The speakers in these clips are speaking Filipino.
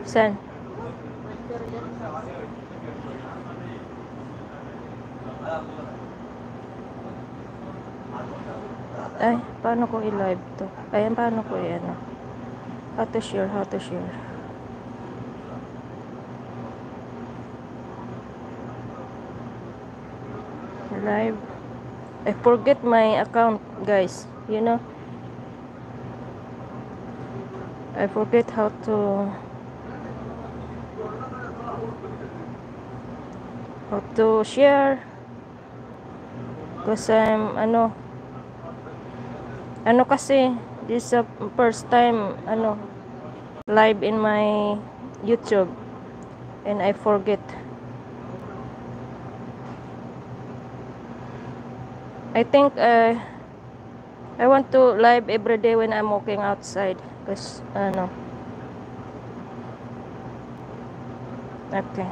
Saan? Ay, paano ko i-live to? Ayan, paano ko i-ano? How to share, how to share. Live. I forget my account, guys. You know? I forget how to share. Because I'm, ano kasi, this is first time, live in my YouTube. And I forget. I think, I want to live every day when I'm walking outside. Because, okay.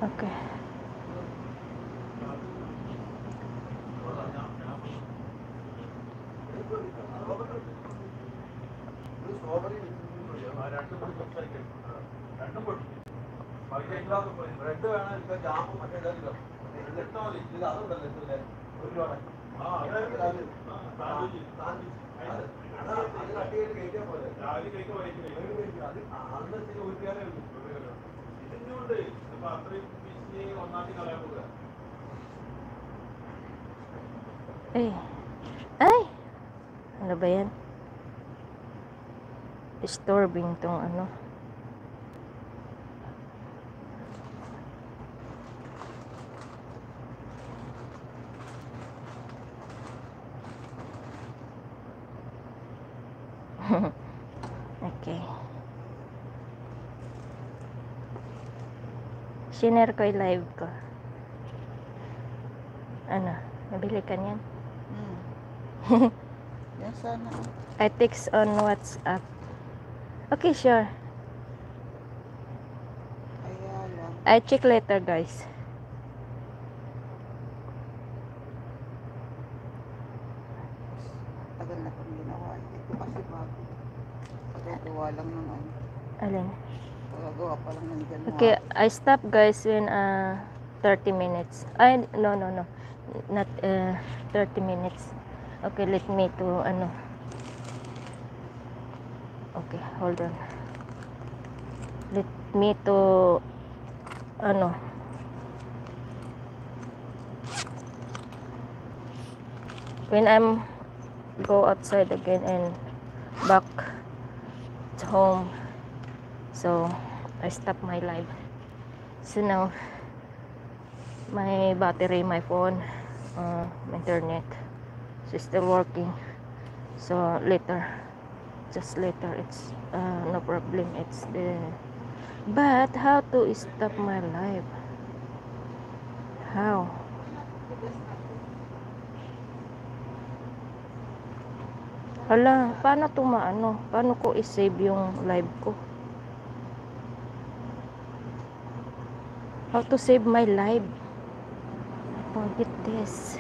Okay. Ay! Ano ba yan? Disturbing tong ano. Okay. Share ko yung live ko. Ano? Nabili ka niyan? Yan sana. I text on WhatsApp. Okay, sure. Kaya lang. I check later, guys. Tagal na itong ginawa. Ito kasi bago. Pagkagawa lang ng ano. Alin? Pagkagawa pa lang ng January. Okay, I stop, guys, when 30 minutes. Ay, no. Not 30 minutes. Okay, let me to Okay, hold on. Let me to when I'm go outside again and back to home. So I stop my live. So now my battery, my phone, internet, so still working. So later, just later, it's no problem. It's the but how to stop my live? How? Hala, paano to maano? Paano ko i-save yung live ko? How to save my live? Forget this.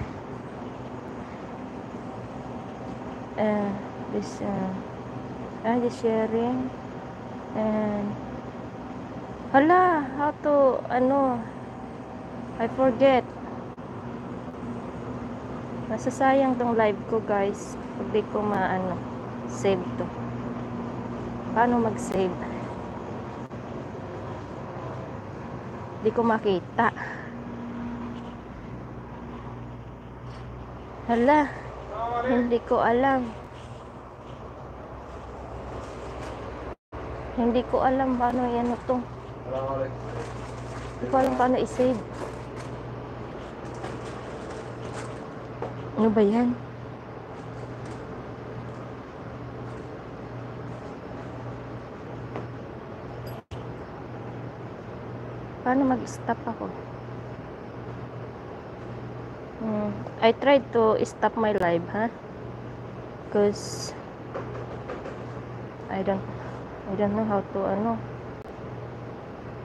This the sharing and hala, how to I forget. Masasayang tong live ko, guys, pag di ko save to. Paano mag-save? Di ko makita. Hala, hindi ko alam. Hindi ko alam paano yan ito. Hindi ko alam paano i-save. Ano ba yan? Paano mag-stop ako? I tried to stop my live, because I don't know how to